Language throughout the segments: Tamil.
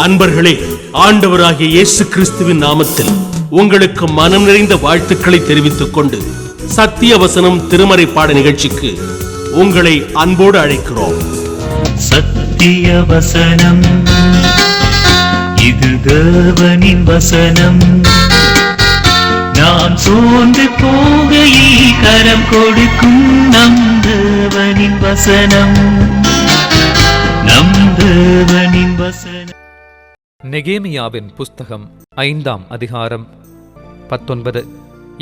அன்பர்களே, ஆண்டவராகிய இயேசு கிறிஸ்துவின் நாமத்தில் உங்களுக்கு மனம் நிறைந்த வாழ்த்துக்களை தெரிவித்துக் கொண்டு சத்திய வசனம் திருமறை பாட நிகழ்ச்சிக்கு உங்களை அன்போடு அழைக்கிறோம். சத்திய வசனம், இது தேவனின் வசனம். நாம் சோர்ந்து போகையில் கரம் கொடுக்கும் நம் தேவனின் வசனம், நம் தேவனின் வசனம். நெகேமியாவின் புஸ்தகம் 5ஆம் அதிகாரம் 19.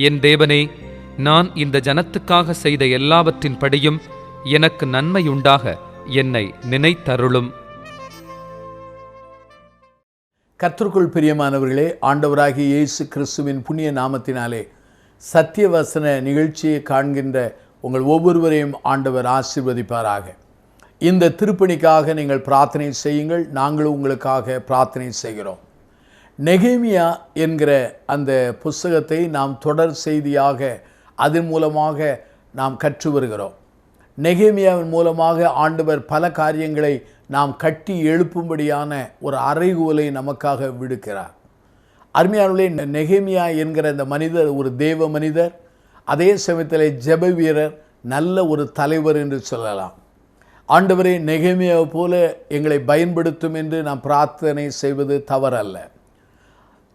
என் தேவனே, நான் இந்த ஜனத்துக்காக செய்த எல்லாவற்றின் படியும் எனக்கு நன்மையுண்டாக என்னை நினைத்தருளும். கர்த்தருக்குள் பிரியமானவர்களே, ஆண்டவராகிய இயேசு கிறிஸ்துவின் புண்ணிய நாமத்தினாலே சத்தியவசன நிகழ்ச்சியை காண்கின்ற உங்கள் ஒவ்வொருவரையும் ஆண்டவர் ஆசீர்வதிப்பாராக. இந்த திருப்பணிக்காக நீங்கள் பிரார்த்தனை செய்யுங்கள். நாங்களும் உங்களுக்காக பிரார்த்தனை செய்கிறோம். நெகேமியா என்கிற அந்த புஸ்தகத்தை நாம் தொடர் செய்தியாக அதன் மூலமாக நாம் கற்று வருகிறோம். நெகேமியாவின் மூலமாக ஆண்டவர் பல காரியங்களை நாம் கட்டி எழுப்பும்படியான ஒரு அறைகூவலை நமக்காக விடுக்கிறார். அருமையானவர்களே, நெகேமியா என்கிற அந்த மனிதர் ஒரு தேவ மனிதர், அதே சமயத்தில் ஜெப வீரர், நல்ல ஒரு தலைவர் என்று சொல்லலாம். ஆண்டவரே, நெகேமியாவை போல எங்களை பயன்படுத்தும் என்று நாம் பிரார்த்தனை செய்வது தவறல்ல.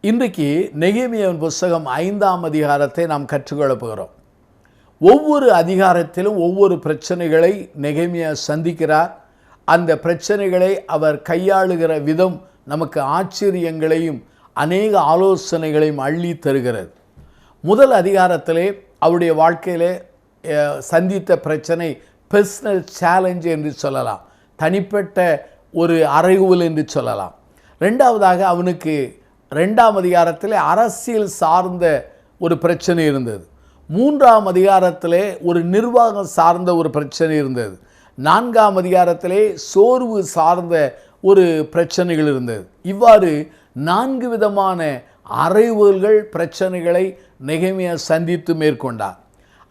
இன்றைக்கு நெகேமியாவின் புஸ்தகம் 5ஆம் அதிகாரத்தை நாம் கற்றுக்கொள்ளப் போகிறோம். ஒவ்வொரு அதிகாரத்திலும் ஒவ்வொரு பிரச்சனைகளை நெகேமியா சந்திக்கிறார். அந்த பிரச்சனைகளை அவர் கையாளுகிற விதம் நமக்கு ஆச்சரியங்களையும் அநேக ஆலோசனைகளையும் அள்ளி தருகிறது. முதல் அதிகாரத்திலே அவருடைய வாழ்க்கையிலே சந்தித்த பிரச்சனை பர்சனல் சேலஞ்ச் என்று சொல்லலாம், தனிப்பட்ட ஒரு அறைகூவல் என்று சொல்லலாம். ரெண்டாவதாக அவனுக்கு 2ஆம் அதிகாரத்தில் அரசியல் சார்ந்த ஒரு பிரச்சனை இருந்தது. 3ஆம் அதிகாரத்திலே ஒரு நிர்வாகம் சார்ந்த ஒரு பிரச்சனை இருந்தது. 4ஆம் அதிகாரத்திலே சோர்வு சார்ந்த ஒரு பிரச்சனைகள் இருந்தது. இவ்வாறு 4 விதமான அறைகூவல்கள், பிரச்சனைகளை நெகேமியா சந்தித்து மேற்கொண்டார்.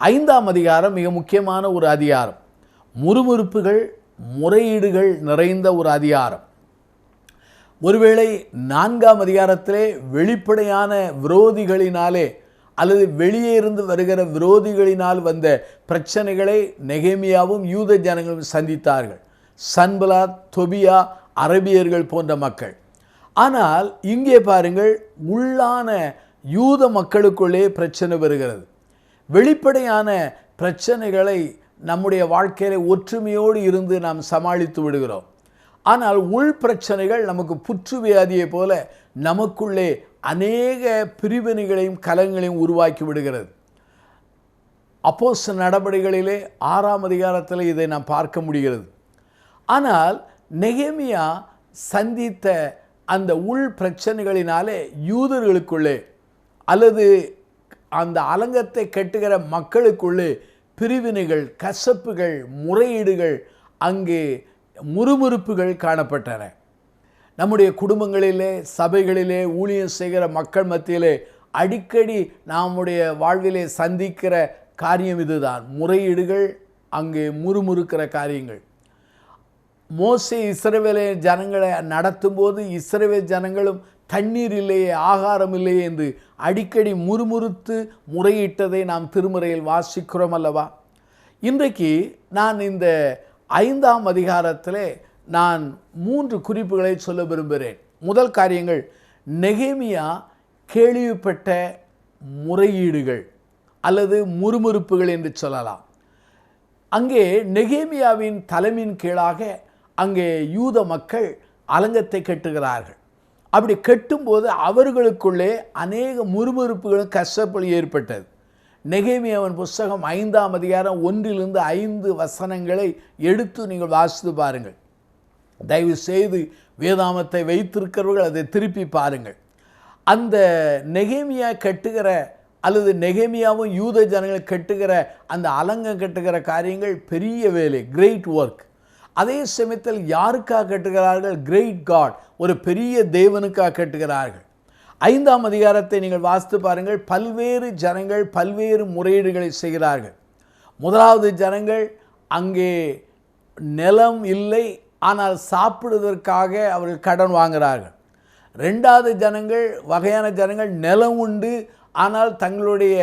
5ஆம் அதிகாரம் மிக முக்கியமான ஒரு அதிகாரம். முறுமுறுப்புகள், முறையீடுகள் நிறைந்த ஒரு அதிகாரம். ஒருவேளை 4ஆம் அதிகாரத்திலே வெளிப்படையான விரோதிகளினாலே அல்லது வெளியே இருந்து வருகிற விரோதிகளினால் வந்த பிரச்சனைகளை நெகேமியாவும் யூத ஜனங்களும் சந்தித்தார்கள். சன்பலாத், தொபியா, அரபியர்கள் போன்ற மக்கள். ஆனால் இங்கே பாருங்கள், உள்ளான யூத மக்களுக்குள்ளே பிரச்சனை வருகிறது. வெளிப்படையான பிரச்சனைகளை நம்முடைய வாழ்க்கையில் ஒற்றுமையோடு இருந்து நாம் சமாளித்து விடுகிறோம். ஆனால் உள் பிரச்சனைகள் நமக்கு புற்றுவியாதியை போல நமக்குள்ளே அநேக பிரிவினைகளையும் கலங்களையும் உருவாக்கி விடுகிறது. அப்போஸ்தலர் நடபடிகளிலே 6ஆம் அதிகாரத்தில் இதை நாம் பார்க்க முடிகிறது. ஆனால் நெகேமியா சந்தித்த அந்த உள் பிரச்சனைகளினாலே யூதர்களுக்குள்ளே அல்லது அந்த அலங்கத்தை கட்டுகிற மக்களுக்குள்ளே பிரிவினைகள், கசப்புகள், முறையீடுகள், அங்கே முறுமுறுப்புகள் காணப்பட்டன. நம்முடைய குடும்பங்களிலே, சபைகளிலே, ஊழியம் செய்கிற மக்கள் மத்தியிலே அடிக்கடி நம்முடைய வாழ்விலே சந்திக்கிற காரியம் இதுதான், முறையீடுகள், அங்கே முறுமுறுக்கிற காரியங்கள். மோசே இஸ்ரவேலை ஜனங்களை நடத்தும்போது இஸ்ரவேல் ஜனங்களும் தண்ணீர் இல்லையே, ஆகாரம் இல்லையே என்று அடிக்கடி முறுமுறுத்து முறையிட்டதை நாம் திருமறையில் வாசிக்கிறோம் அல்லவா? இன்றைக்கு நான் இந்த 5ஆம் அதிகாரத்திலே நான் 3 குறிப்புகளை சொல்ல விரும்புகிறேன். முதல் காரியங்கள், நெகேமியா கேள்விப்பட்ட முறையீடுகள் அல்லது முறுமுறுப்புகள் என்று சொல்லலாம். அங்கே நெகேமியாவின் தலைமையின் கீழாக அங்கே யூத மக்கள் அலங்கத்தை கட்டுகிறார்கள். அப்படி கட்டும்போது அவர்களுக்குள்ளே அநேக முறுமுறுப்புகளும் கசப்புகள் ஏற்பட்டது. நெகேமியாவின் புஸ்தகம் 5ஆம் அதிகாரம் 1லிருந்து 5 வசனங்களை எடுத்து நீங்கள் வாசித்து பாருங்கள். தயவு செய்து வேதாமத்தை வைத்திருக்கிறவர்கள் அதை திருப்பி பாருங்கள். அந்த நெகேமியா கட்டுகிற அல்லது நெகேமியாவும் யூத ஜனங்கள் கட்டுகிற அந்த அலங்கம் கட்டுகிற காரியங்கள் பெரிய வேலை, கிரேட் ஒர்க். அதே சமயத்தில் யாருக்காக கட்டுகிறார்கள்? கிரேட் காட், ஒரு பெரிய தேவனுக்காக கட்டுகிறார்கள். 5ஆம் அதிகாரத்தை நீங்கள் வாசித்து பாருங்கள். பல்வேறு ஜனங்கள் பல்வேறு முறையீடுகளை செய்கிறார்கள். முதலாவது ஜனங்கள் அங்கே நிலம் இல்லை, ஆனால் சாப்பிடுவதற்காக அவர்கள் கடன் வாங்குகிறார்கள். ரெண்டாவது வகையான ஜனங்கள் நிலம் உண்டு, ஆனால் தங்களுடைய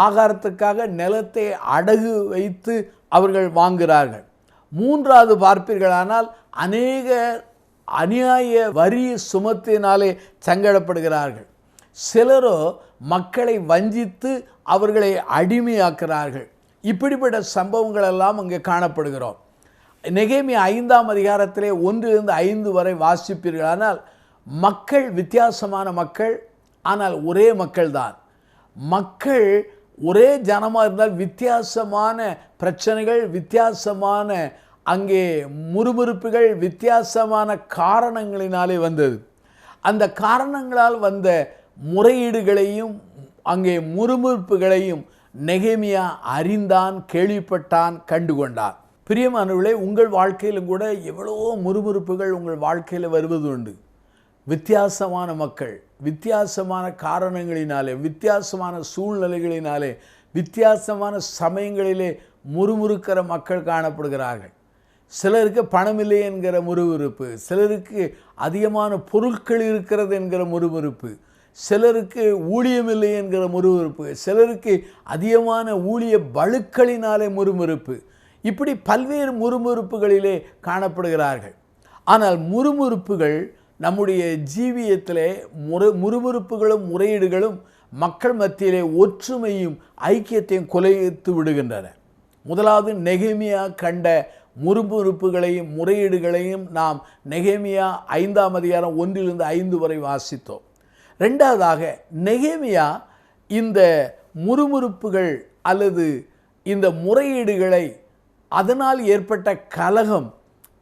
ஆகாரத்துக்காக நிலத்தை அடகு வைத்து அவர்கள் வாங்குகிறார்கள். மூன்றாவது பார்ப்பீர்களானால் அநேக அநியாய வரி சுமத்தினாலே சங்கடப்படுகிறார்கள். சிலரோ மக்களை வஞ்சித்து அவர்களை அடிமையாக்குகிறார்கள். இப்படிப்பட்ட சம்பவங்கள் எல்லாம் அங்கே காணப்படுகிறோம். நெகேமியா 5ஆம் அதிகாரத்திலே 1-5 வரை வாசிப்பீர்களானால் மக்கள் வித்தியாசமான மக்கள், ஆனால் ஒரே மக்கள்தான். மக்கள் ஒரே ஜனமாக இருந்தால் வித்தியாசமான பிரச்சனைகள், வித்தியாசமான அங்கே முறுமுறுப்புகள், வித்தியாசமான காரணங்களினாலே வந்தது. அந்த காரணங்களால் வந்த முறையீடுகளையும் அங்கே முறுமுறுப்புகளையும் நெகேமியா அறிந்தான், கேள்விப்பட்டான், கண்டுகொண்டான். பிரியமானவர்களே, உங்கள் வாழ்க்கையிலும் கூட எவ்வளவோ முறுமுறுப்புகள் உங்கள் வாழ்க்கையில் வருவது உண்டு. வித்தியாசமான மக்கள், வித்தியாசமான காரணங்களினாலே, வித்தியாசமான சூழ்நிலைகளினாலே, வித்தியாசமான சமயங்களிலே முறுமுறுக்கிற மக்கள் காணப்படுகிறார்கள். சிலருக்கு பணம் இல்லை என்கிற முறுமுறுப்பு, சிலருக்கு அதிகமான பொருட்கள் இருக்கிறது என்கிற முறுமுறுப்பு, சிலருக்கு ஊழியம் இல்லை என்கிற முறுமுறுப்பு, சிலருக்கு அதிகமான ஊழிய பளுக்களினாலே முறுமுறுப்பு, இப்படி பல்வேறு முறுமுறுப்புகளிலே காணப்படுகிறார்கள். ஆனால் முறுமுறுப்புகள் நம்முடைய ஜீவியத்திலே முறுமுறுப்புகளும் முறையீடுகளும் மக்கள் மத்தியிலே ஒற்றுமையும் ஐக்கியத்தையும் குலைத்து விடுகின்றன. முதலாவது நெகேமியா கண்ட முறுமுறுப்புகளையும் முறையீடுகளையும் நாம் நெகேமியா 5ஆம் அதிகாரம் 1-5 வரை வாசித்தோம். ரெண்டாவதாக நெகேமியா இந்த முறுமுறுப்புகள் அல்லது இந்த முறையீடுகளை, அதனால் ஏற்பட்ட கலகம்,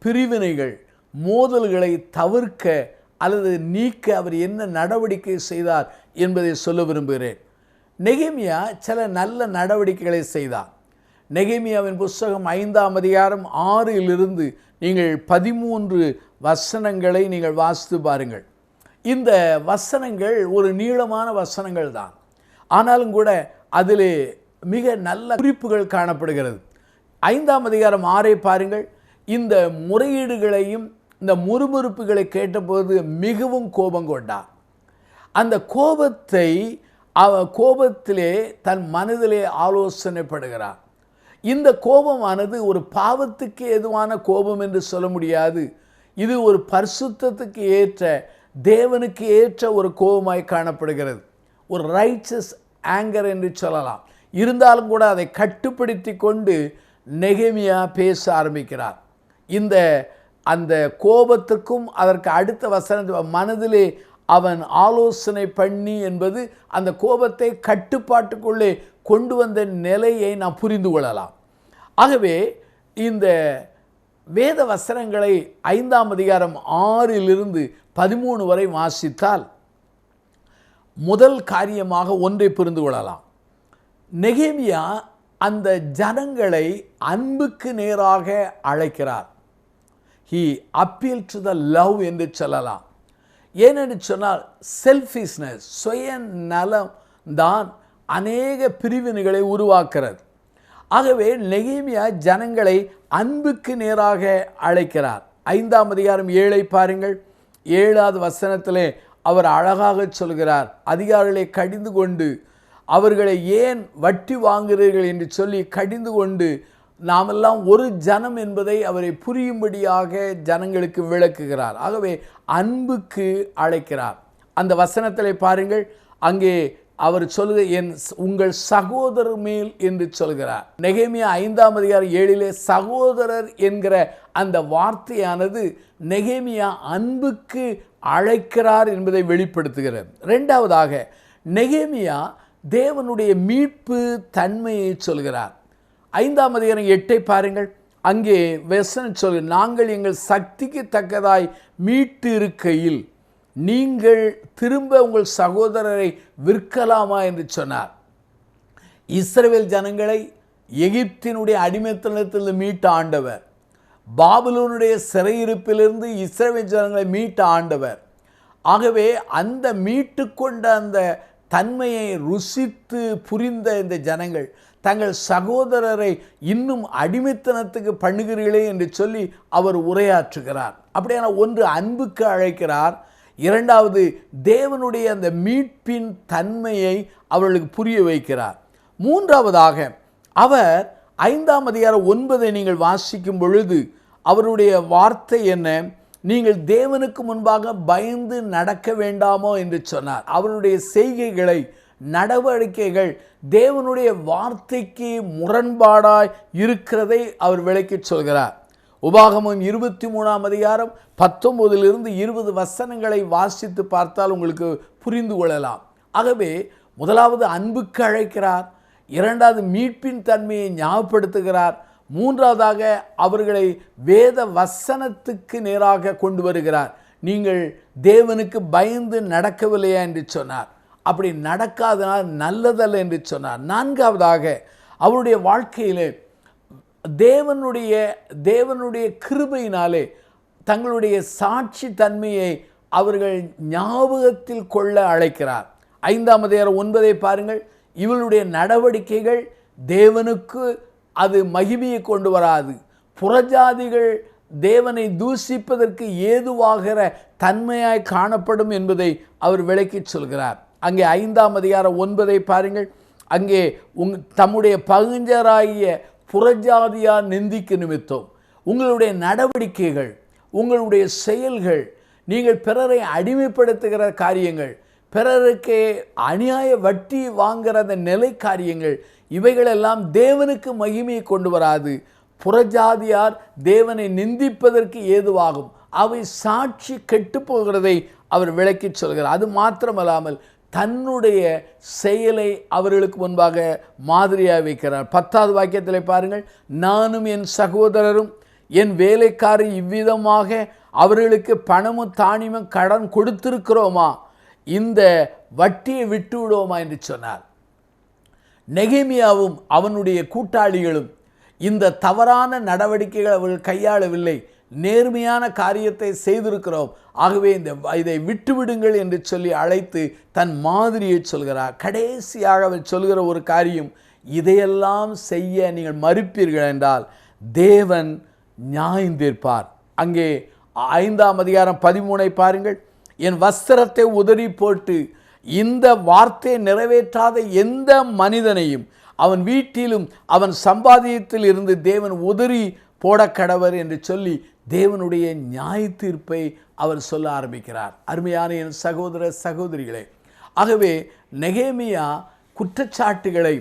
பிரிவினைகள், மோதல்களை தவிர்க்க அல்லது நீக்க அவர் என்ன நடவடிக்கை செய்தார் என்பதை சொல்ல விரும்புகிறேன். நெகேமியா சில நல்ல நடவடிக்கைகளை செய்தார். நெகேமியாவின் புஸ்தகம் 5ஆம் அதிகாரம் 6 நீங்கள் 13 வசனங்களை நீங்கள் வாசித்து பாருங்கள். இந்த வசனங்கள் ஒரு நீளமான வசனங்கள் தான், ஆனாலும் கூட அதிலே மிக நல்ல குறிப்புகள் காணப்படுகிறது. 5ஆம் அதிகாரம் 6 பாருங்கள். இந்த முறையீடுகளையும் இந்த முறுமுறுப்புகளை கேட்டபோது மிகவும் கோபம் கொண்டார். அந்த கோபத்திலே தன் மனதிலே ஆலோசனைப்படுகிறார். இந்த கோபமானது ஒரு பாவத்துக்கு ஏதுவான கோபம் என்று சொல்ல முடியாது. இது ஒரு பரிசுத்தத்துக்கு ஏற்ற, தேவனுக்கு ஏற்ற ஒரு கோபமாய் காணப்படுகிறது. ஒரு ரைச்சஸ் ஆங்கர் என்று சொல்லலாம். இருந்தாலும் கூட அதை கட்டுப்படுத்தி கொண்டு நெகேமியா பேச ஆரம்பிக்கிறார். அந்த கோபத்துக்கும் அதற்கு அடுத்த வசன மனதிலே அவன் ஆலோசனை பண்ணி என்பது அந்த கோபத்தை கட்டுப்பாட்டுக்குள்ளே கொண்டு வந்த நிலையை நாம் புரிந்து கொள்ளலாம். ஆகவே இந்த வேத வசனங்களை 5ஆம் அதிகாரம் 6-13 வரை வாசித்தால் முதல் காரியமாக ஒன்றை புரிந்து கொள்ளலாம். நெகேமியா அந்த ஜனங்களை அன்புக்கு நேராக அழைக்கிறார். He appealed to the love என்று சொல்லலாம். ஏனென்று சொன்னால் செல்ஃபிஷ்னஸ், சுயநலம் தான் அநேக பிரிவினைகளை உருவாக்குறது. ஆகவே நெகேமியா ஜனங்களை அன்புக்கு நேராக அழைக்கிறார். 5ஆம் அதிகாரம் 7 பாருங்கள். 7வது வசனத்திலே அவர் அழகாக சொல்கிறார், அதிகாரிகளை கடிந்து கொண்டு அவர்களை ஏன் வட்டி வாங்குகிறீர்கள் என்று சொல்லி கடிந்து கொண்டு நாமெல்லாம் ஒரு ஜனம் என்பதை அவரை புரியும்படியாக ஜனங்களுக்கு விளக்குகிறார். ஆகவே அன்புக்கு அழைக்கிறார். அந்த வசனத்திலே பாருங்கள், அங்கே அவர் உங்கள் சகோதரர் மேல் என்று சொல்கிறார். நெகேமியா 5ஆம் அதிகாரம் 7 சகோதரர் என்கிற அந்த வார்த்தையானது நெகேமியா அன்புக்கு அழைக்கிறார் என்பதை வெளிப்படுத்துகிறது. இரண்டாவதாக நெகேமியா தேவனுடைய மீட்பு தன்மையை சொல்கிறார். 5ஆம் அதிகாரம் 8 பாருங்கள். அங்கே வசனம் சொல்கிறார், நாங்கள் எங்கள் சக்திக்கு தக்கதாய் மீட்டு இருக்கையில் நீங்கள் திரும்ப உங்கள் சகோதரரை விற்கலாமா என்று சொன்னார். இஸ்ரவேல் ஜனங்களை எகிப்தினுடைய அடிமைத்தனத்திலிருந்து மீட்ட ஆண்டவர், பாபிலோனுடைய சிறையிருப்பிலிருந்து இஸ்ரவேல் ஜனங்களை மீட்ட ஆண்டவர். ஆகவே அந்த மீட்டு கொண்ட அந்த தன்மையை ருசித்து புரிந்த இந்த ஜனங்கள் தங்கள் சகோதரரை இன்னும் அடிமைத்தனத்துக்கு பண்ணுகிறீர்களே என்று சொல்லி அவர் உரையாற்றுகிறார். அப்படியான ஒன்று அன்புக்கு அழைக்கிறார், இரண்டாவது தேவனுடைய அந்த மீட்பின் தன்மையை அவர்களுக்கு புரிய வைக்கிறார். மூன்றாவதாக அவர் 5ஆம் அதிகாரம் 9 நீங்கள் வாசிக்கும் பொழுது அவருடைய வார்த்தை என்ன? நீங்கள் தேவனுக்கு முன்பாக பயந்து நடக்க வேண்டாமோ என்று சொன்னார். அவருடைய செய்கைகளை, நடவடிக்கைகள் தேவனுடைய வார்த்தைக்கு முரண்பாடாய் இருக்கிறதை அவர் விளக்கிச் சொல்கிறார். உபாகமம் 23ஆம் அதிகாரம் 19 20 வசனங்களை வாசித்து பார்த்தால் உங்களுக்கு புரிந்து கொள்ளலாம். ஆகவே முதலாவது அன்புக்கு அழைக்கிறார், இரண்டாவது மீட்பின் தன்மையை ஞாபகப்படுத்துகிறார், மூன்றாவதாக அவர்களை வேத வசனத்துக்கு நேராக கொண்டு வருகிறார். நீங்கள் தேவனுக்கு பயந்து நடக்கவில்லையா என்று சொன்னார். அப்படி நடக்காதனால் நல்லதல்ல என்று சொன்னார். நான்காவதாக அவருடைய வாழ்க்கையிலே தேவனுடைய கிருபையினாலே தங்களுடைய சாட்சி தன்மையை அவர்கள் ஞாபகத்தில் கொள்ள அழைக்கிறார். 5ஆம் அதிகாரம் 9 பாருங்கள். இவளுடைய நடவடிக்கைகள் தேவனுக்கு அது மகிமையை கொண்டு வராது, புறஜாதிகள் தேவனை தூஷிப்பதற்கு ஏதுவாகிற தன்மையாய் காணப்படும் என்பதை அவர் விளக்கிச் சொல்கிறார். அங்கே 5ஆம் அதிகாரம் 9 பாருங்கள். அங்கே தம்முடைய பகுஞ்சராகிய புறஜாதியார் நிந்திக்கு நிமித்தம் உங்களுடைய நடவடிக்கைகள், உங்களுடைய செயல்கள், நீங்கள் பிறரை அடிமைப்படுத்துகிற காரியங்கள், பிறருக்கு அநியாய வட்டி வாங்குகிற அந்த நிலை காரியங்கள், இவைகளெல்லாம் தேவனுக்கு மகிமையை கொண்டு வராது, புறஜாதியார் தேவனை நிந்திப்பதற்கு ஏதுவாகும், அவை சாட்சி கெட்டு போகிறதை அவர் விளக்கிச் சொல்கிறார். அது மாத்திரமல்லாமல் தன்னுடைய செயலை அவர்களுக்கு முன்பாக மாதிரியாக வைக்கிறார். 10வது வாக்கியத்தில் பாருங்கள். நானும் என் சகோதரரும் என் வேலைக்காரி இவ்விதமாக அவர்களுக்கு பணமும் தானியமும் கடன் கொடுத்திருக்கிறோமா, இந்த வட்டியை விட்டு விடுவோமா என்று சொன்னார். நெகேமியாவும் அவனுடைய கூட்டாளிகளும் இந்த தவறான நடவடிக்கைகள் அவர்கள் கையாளவில்லை, நேர்மையான காரியத்தை செய்திருக்கிறோம், ஆகவே இதை விட்டுவிடுங்கள் என்று சொல்லி அழைத்து தன் மாதிரியை சொல்கிறார். கடைசியாக அவர் சொல்கிற ஒரு காரியம், இதையெல்லாம் செய்ய நீங்கள் மறுப்பீர்கள் என்றால் தேவன் நியாயம் தீர்ப்பார். அங்கே 5ஆம் அதிகாரம் 13 பாருங்கள். என் வஸ்திரத்தை உதறி போட்டு இந்த வார்த்தையை நிறைவேற்றாத எந்த மனிதனையும் அவன் வீட்டிலும் அவன் சம்பாதியத்தில் இருந்து தேவன் உதறி போட கடவர் என்று சொல்லி தேவனுடைய நியாய தீர்ப்பை அவர் சொல்ல ஆரம்பிக்கிறார். அருமையான என் சகோதர சகோதரிகளே, ஆகவே நெகேமியா குற்றச்சாட்டுகளை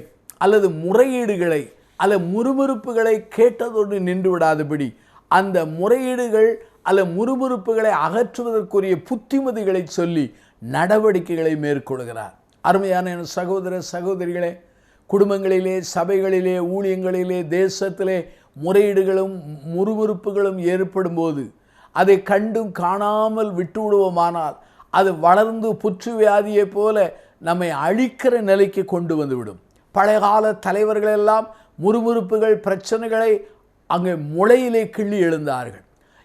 அல்லது முறையீடுகளை அல்லது முறுமுறுப்புகளை கேட்டதோடு நின்று விடாதபடி அந்த முறையீடுகள் அல்லது முறுமுறுப்புகளை அகற்றுவதற்குரிய புத்திமதிகளை சொல்லி நடவடிக்கைகளை மேற்கொள்கிறார். அருமையான என் சகோதர சகோதரிகளே, குடும்பங்களிலே, சபைகளிலே, ஊழியங்களிலே, தேசத்திலே முறையீடுகளும் முறுமுறுப்புகளும் ஏற்படும் போது அதை கண்டும் காணாமல் விட்டுவிடுவோமானால் அது வளர்ந்து புற்றுவியாதியை போல நம்மை அழிக்கிற நிலைக்கு கொண்டு வந்துவிடும். பழைய கால தலைவர்களெல்லாம் முறுமுறுப்புகள், பிரச்சனைகளை அங்கே முளையிலே கிள்ளி எழுந்தார்கள்.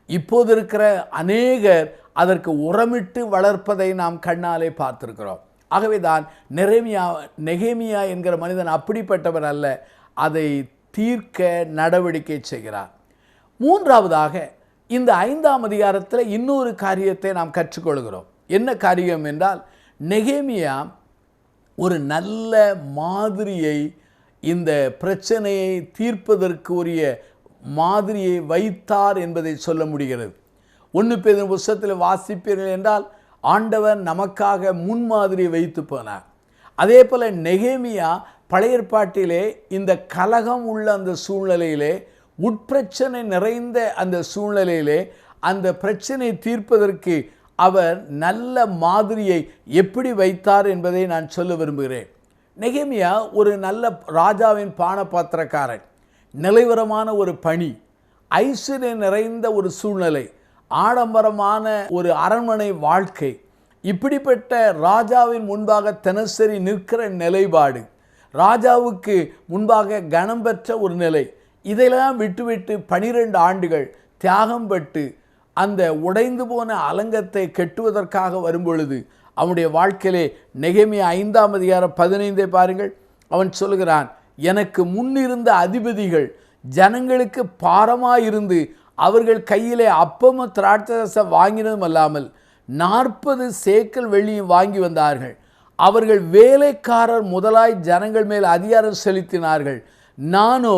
இப்போது இருக்கிற அநேகர் அதற்கு உரமிட்டு வளர்ப்பதை நாம் கண்ணாலே பார்த்திருக்கிறோம். ஆகவே தான் நெகேமியா என்கிற மனிதன் அப்படிப்பட்டவர் அல்ல, அதை தீர்க்க நடவடிக்கை செய்கிறார். மூன்றாவதாக இந்த 5ஆம் அதிகாரத்தில் இன்னொரு காரியத்தை நாம் கற்றுக்கொள்கிறோம். என்ன காரியம் என்றால், நெகேமியா ஒரு நல்ல மாதிரியை, இந்த பிரச்சனையை தீர்ப்பதற்குரிய மாதிரியை வைத்தார் என்பதை சொல்ல முடிகிறது. 1 பேதுரு புத்தகத்தில் வாசிப்பீர்கள் என்றால் ஆண்டவர் நமக்காக முன்மாதிரியை வைத்து போனார். அதே போல் நெகேமியா பழைய ஏற்பாட்டிலே இந்த கலகம் உள்ள அந்த சூழ்நிலையிலே, உட்பிரச்சனை நிறைந்த அந்த சூழ்நிலையிலே அந்த பிரச்சனை தீர்ப்பதற்கு அவர் நல்ல மாதிரியை எப்படி வைத்தார் என்பதை நான் சொல்ல விரும்புகிறேன். நெகேமியா ஒரு நல்ல ராஜாவின் பானபாத்திரக்காரன், நிலைவரமான ஒரு பணி, ஐஸ்வர்யம் நிறைந்த ஒரு சூழ்நிலை, ஆடம்பரமான ஒரு அரண்மனை வாழ்க்கை, இப்படிப்பட்ட ராஜாவின் முன்பாக தினசரி நிற்கிற நிலைப்பாடு, ராஜாவுக்கு முன்பாக கனம் பெற்ற ஒரு நிலை, இதையெல்லாம் விட்டுவிட்டு 12 ஆண்டுகள் தியாகம் பட்டு அந்த உடைந்து போன அலங்கத்தை கெட்டுவதற்காக வரும்பொழுது அவனுடைய வாழ்க்கையிலே நெகேமியா 5ஆம் அதிகாரம் 15 பாருங்கள். அவன் சொல்கிறான், எனக்கு முன்னிருந்த அதிபதிகள் ஜனங்களுக்கு பாரமாயிருந்து அவர்கள் கையிலே அப்பமும் திராட்சரசம் வாங்கினதும் அல்லாமல் 40 சேக்கல் வெள்ளியும் வாங்கி வந்தார்கள். அவர்கள் வேலைக்காரர் முதலாய் ஜனங்கள் மேல் அதிகாரம் செலுத்தினார்கள். நானோ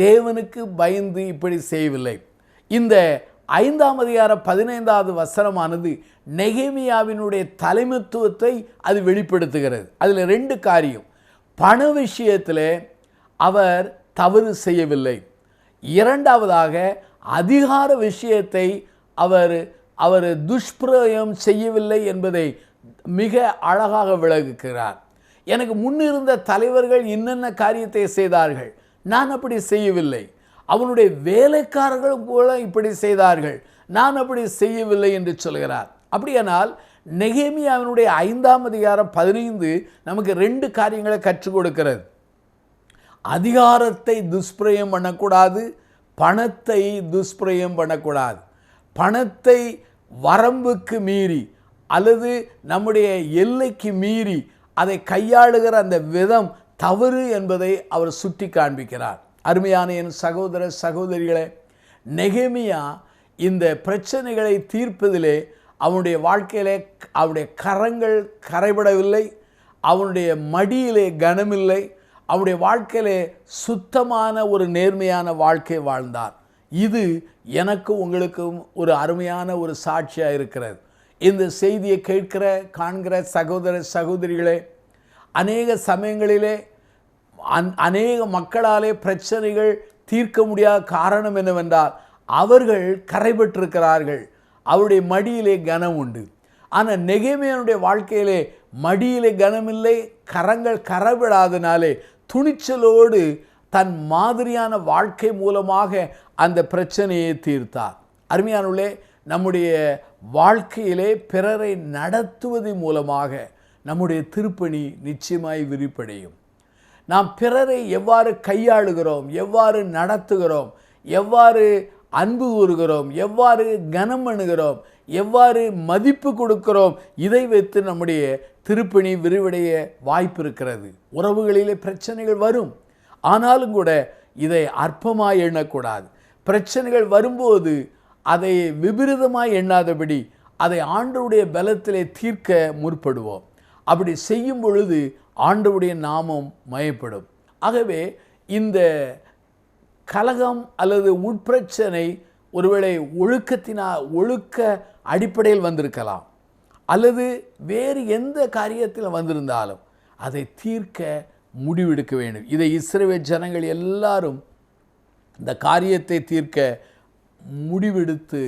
தேவனுக்கு பயந்து இப்படி செய்யவில்லை. இந்த 5ஆம் அதிகாரம் 15வது வசனமானது நெகேமியாவினுடைய தலைமைத்துவத்தை அது வெளிப்படுத்துகிறது. அதில் 2 காரியம். பண விஷயத்தில் அவர் தவறு செய்யவில்லை. 2வதாக அதிகார விஷயத்தை அவர் துஷ்பிரயோகம் செய்யவில்லை என்பதை மிக அழகாக விளக்குகிறார். எனக்கு முன்னிருந்த தலைவர்கள் என்னென்ன காரியத்தை செய்தார்கள், நான் அப்படி செய்யவில்லை. அவனுடைய வேலைக்காரர்களும் கூட இப்படி செய்தார்கள், நான் அப்படி செய்யவில்லை என்று சொல்கிறார். அப்படியானால் நெகேமியாவினுடைய 5ஆம் அதிகாரம் 15 நமக்கு 2 காரியங்களை கற்றுக் கொடுக்கிறது. அதிகாரத்தை துஷ்பிரயோகம் பண்ணக்கூடாது, பணத்தை துஷ்பிரயோகம் பண்ணக்கூடாது. பணத்தை வரம்புக்கு மீறி அல்லது நம்முடைய எல்லைக்கு மீறி அதை கையாளுகிற அந்த விதம் தவறு என்பதை அவர் சுட்டி காண்பிக்கிறார். அருமையான என் சகோதர சகோதரிகளே, நெகேமியா இந்த பிரச்சனைகளை தீர்ப்பதிலே அவனுடைய வாழ்க்கையிலே அவனுடைய கரங்கள் கரைபடவில்லை, அவனுடைய மடியிலே கனமில்லை, அவனுடைய வாழ்க்கையிலே சுத்தமான ஒரு நேர்மையான வாழ்க்கை வாழ்ந்தார். இது எனக்கு உங்களுக்கும் ஒரு அருமையான ஒரு சாட்சியாக இருக்கிறது. இந்த செய்தியை கேட்கிற காண்கிற சகோதர சகோதரிகளே, அநேக சமயங்களிலே அநேக மக்களாலே பிரச்சனைகள் தீர்க்க முடியாத காரணம் என்னவென்றால் அவர்கள் கரைபட்டிருக்கிறார்கள், அவருடைய மடியிலே கனம் உண்டு. ஆனால் நெகேமியானுடைய வாழ்க்கையிலே மடியிலே கனமில்லை, கரங்கள் கரைபடாதனாலே துணிச்சலோடு தன் மாதிரியான வாழ்க்கை மூலமாக அந்த பிரச்சனையை தீர்த்தார். அருமையானவர்களே, நம்முடைய வாழ்க்கையிலே பிறரை நடத்துவது மூலமாக நம்முடைய திருப்பணி நிச்சயமாய் விரிப்படையும். நாம் பிறரை எவ்வாறு கையாளுகிறோம், எவ்வாறு நடத்துகிறோம், எவ்வாறு அன்பு கூறுகிறோம், எவ்வாறு கனம் பண்ணுகிறோம், எவ்வாறு மதிப்பு கொடுக்கிறோம், இதை வைத்து நம்முடைய திருப்பணி விரிவடைய வாய்ப்பு இருக்கிறது. உறவுகளிலே பிரச்சனைகள் வரும், ஆனாலும் கூட இதை அற்பமாய் எண்ணக்கூடாது. பிரச்சனைகள் வரும்போது அதை விபரீதமாய் எண்ணாதபடி அதை ஆண்டவருடைய பலத்திலே தீர்க்க முற்படுவோம். அப்படி செய்யும் பொழுது ஆண்டவருடைய நாமம் மயப்படும். ஆகவே இந்த கலகம் அல்லது உட்பிரச்சனை ஒருவேளை ஒழுக்க அடிப்படையில் வந்திருக்கலாம், அல்லது வேறு எந்த காரியத்தில் வந்திருந்தாலும் அதை தீர்க்க முடிவெடுக்க வேண்டும். இதை இஸ்ரவேல் ஜனங்கள் எல்லாரும் இந்த காரியத்தை தீர்க்க முடிவெடுத்து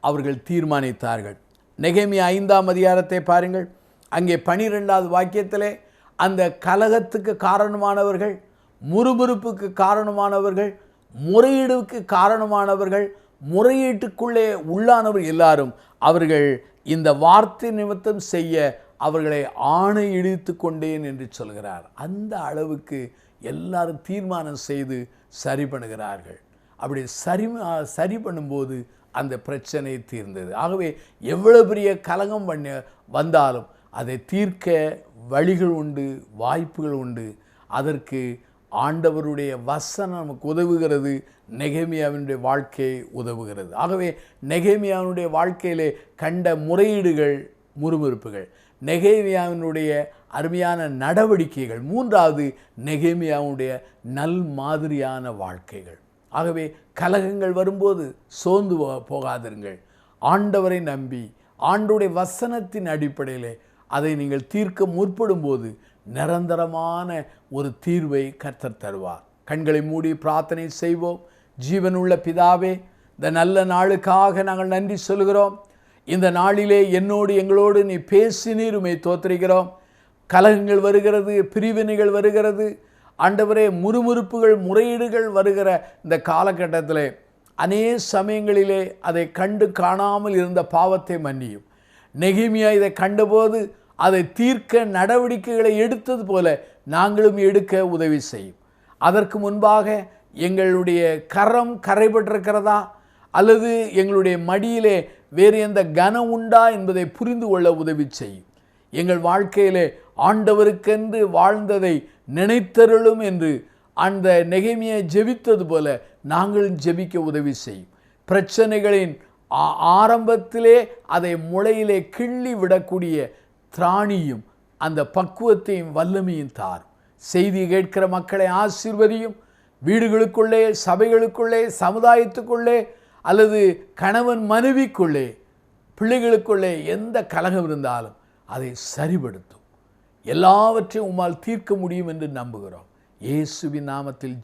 அவர்கள் தீர்மானித்தார்கள். நெகேமியா 5ஆம் அதிகாரத்தை பாருங்கள். அங்கே 12வது வாக்கியத்திலே அந்த கலகத்துக்கு காரணமானவர்கள், முறுமுறுப்புக்கு காரணமானவர்கள், முறையீடுக்கு காரணமானவர்கள், முறையீட்டுக்குள்ளே உள்ளானவர்கள் எல்லாரும் அவர்கள் இந்த வார்த்தை நிமித்தம் செய்ய அவர்களை ஆணையிடித்து கொண்டேன் என்று சொல்கிறார். அந்த அளவுக்கு எல்லாரும் தீர்மானம் செய்து சரி பண்ணுகிறார்கள். அப்படி சரி பண்ணும்போது அந்த பிரச்சனை தீர்ந்தது. ஆகவே எவ்வளவு பெரிய கலகம் வந்தாலும் அதை தீர்க்க வழிகள் உண்டு, வாய்ப்புகள் உண்டு. அதற்கு ஆண்டவருடைய வசனம் நமக்கு உதவுகிறது, நெகேமியாவினுடைய வாழ்க்கை உதவுகிறது. ஆகவே நெகேமியாவினுடைய வாழ்க்கையிலே கண்ட முறையீடுகள், முறுமுறுப்புகள், நெகேமியாவினுடைய அருமையான நடவடிக்கைகள், 3வது நெகேமியாவுடைய நல் மாதிரியான வாழ்க்கைகள். ஆகவே கலகங்கள் வரும்போது சோர்ந்து போகாதிருங்கள். ஆண்டவரை நம்பி ஆண்டவருடைய வசனத்தின் அடிப்படையிலே அதை நீங்கள் தீர்க்க முற்படும் போது நிரந்தரமான ஒரு தீர்வை கர்த்தர் தருவார். கண்களை மூடி பிரார்த்தனை செய்வோம். ஜீவனுள்ள பிதாவே, இந்த நல்ல நாளுக்காக நாங்கள் நன்றி சொல்கிறோம். இந்த நாளிலே என்னோடு எங்களோடு நீ பேசினீர், உம்மை தோத்திரிக்கிறோம். கலகங்கள் வருகிறது, பிரிவினைகள் வருகிறது, ஆண்டவரே முறுமுறுப்புகள், முறையீடுகள் வருகிற இந்த காலகட்டத்தில் அநேக சமயங்களிலே அதை கண்டு காணாமல் இருந்த பாவத்தை மன்னியும். நெகேமியா இதை கண்டபோது அதை தீர்க்க நடவடிக்கைகளை எடுத்தது போல நாங்களும் எடுக்க உதவி செய்யும். அதற்கு முன்பாக எங்களுடைய கரம் கரைபட்டிருக்கிறதா அல்லது எங்களுடைய மடியிலே வேறு எந்த கனம் உண்டா என்பதை புரிந்து கொள்ள உதவி செய்யும். எங்கள் வாழ்க்கையிலே ஆண்டவருக்கென்று வாழ்ந்ததை நினைத்தருளும் என்று அந்த நெகேமியா ஜெபித்தது போல நாங்களும் ஜெபிக்க உதவி செய்யும். பிரச்சனைகளின் ஆரம்பத்திலே அதை முளையிலே கிள்ளி விடக்கூடிய திராணியும் அந்த பக்குவத்தையும் வல்லமையும் தாரும். செய்தி கேட்கிற மக்களை ஆசீர்வதியும். வீடுகளுக்குள்ளே, சபைகளுக்குள்ளே, சமுதாயத்துக்குள்ளே அல்லது கணவன் மனைவிக்குள்ளே, பிள்ளைகளுக்குள்ளே எந்த கலகம் இருந்தாலும் அதை சரிபடுத்தும். எல்லாவற்றையும் உம்மால் தீர்க்க முடியும் என்று நம்புகிறோம். இயேசுவின் நாமத்தில்